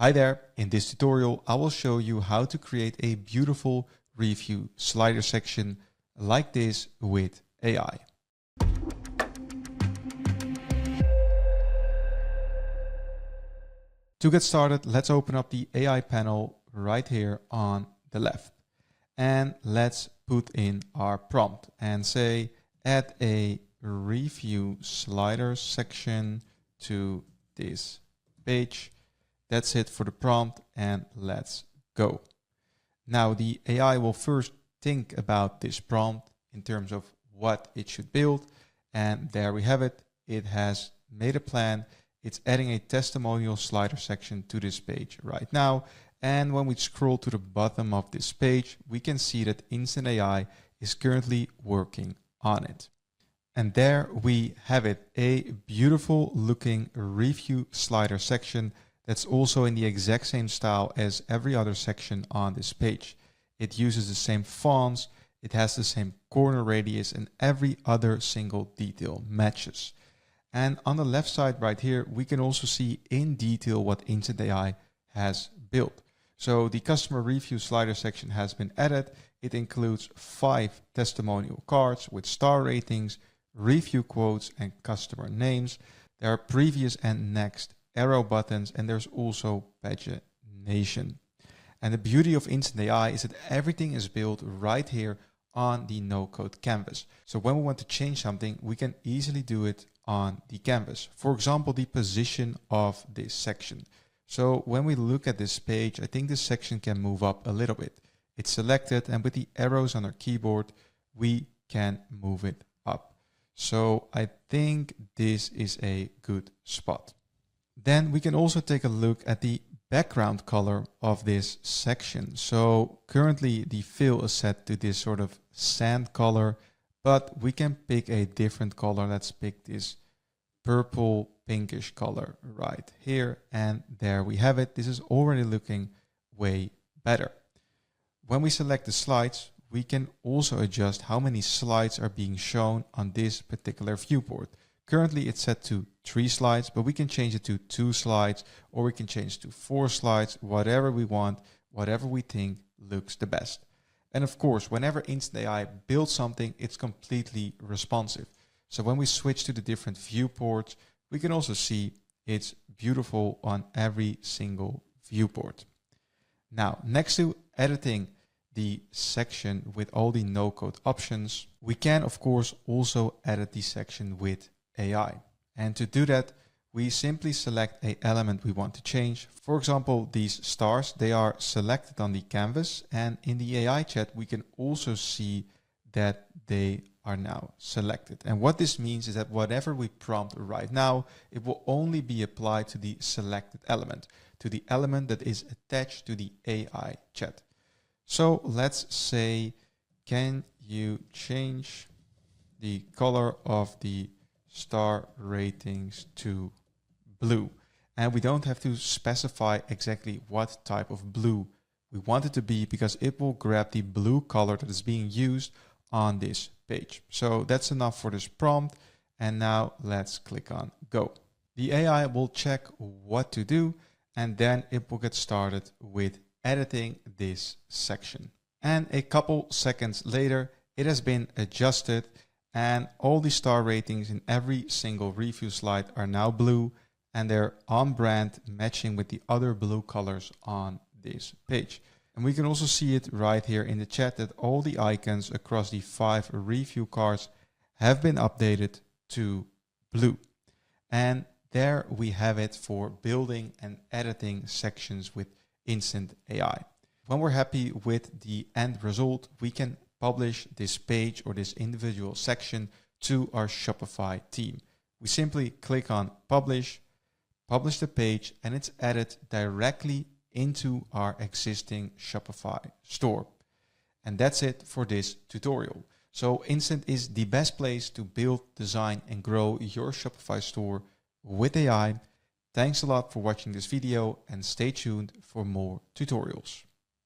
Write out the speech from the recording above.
Hi there, in this tutorial I will show you how to create a beautiful review slider section like this with AI. To get started, let's open up the AI panel right here on the left. And let's put in our prompt and say add a review slider section to this page. That's it for the prompt, and let's go. Now the AI will first think about this prompt in terms of what it should build, and there we have it. It has made a plan. It's adding a testimonial slider section to this page right now, and when we scroll to the bottom of this page, we can see that Instant AI is currently working on it. And there we have it, a beautiful looking review slider section that's also in the exact same style as every other section on this page. It uses the same fonts, it has the same corner radius, and every other single detail matches. And on the left side right here, we can also see in detail what Instant AI has built. So the customer review slider section has been added. It includes 5 testimonial cards with star ratings, review quotes, and customer names. There are previous and next arrow buttons, and there's also pagination. And the beauty of Instant AI is that everything is built right here on the no-code canvas. So when we want to change something, we can easily do it on the canvas. For example, the position of this section. So when we look at this page, I think this section can move up a little bit. It's selected, and with the arrows on our keyboard, we can move it up. So I think this is a good spot. Then we can also take a look at the background color of this section. So currently the fill is set to this sort of sand color, but we can pick a different color. Let's pick this purple pinkish color right here. And there we have it. This is already looking way better. When we select the slides, we can also adjust how many slides are being shown on this particular viewport. Currently it's set to 3 slides, but we can change it to 2 slides, or we can change it to 4 slides, whatever we want, whatever we think looks the best. And of course, whenever Instant AI builds something, it's completely responsive. So when we switch to the different viewports, we can also see it's beautiful on every single viewport. Now, next to editing the section with all the no-code options, we can of course also edit the section with AI. And to do that, we simply select an element we want to change. For example, these stars, they are selected on the canvas, and in the AI chat, we can also see that they are now selected. And what this means is that whatever we prompt right now, it will only be applied to the selected element, to the element that is attached to the AI chat. So let's say, can you change the color of the star ratings to blue? And we don't have to specify exactly what type of blue we want it to be, because it will grab the blue color that is being used on this page. So that's enough for this prompt. And now let's click on go. The AI will check what to do, and then it will get started with editing this section. And a couple seconds later, it has been adjusted, and all the star ratings in every single review slide are now blue, and they're on brand, matching with the other blue colors on this page. And we can also see it right here in the chat that all the icons across the 5 review cards have been updated to blue. And there we have it for building and editing sections with Instant AI. When we're happy with the end result, we can publish this page or this individual section to our Shopify team. We simply click on publish the page, and it's added directly into our existing Shopify store. And that's it for this tutorial. So Instant is the best place to build, design, and grow your Shopify store with AI. Thanks a lot for watching this video, and stay tuned for more tutorials.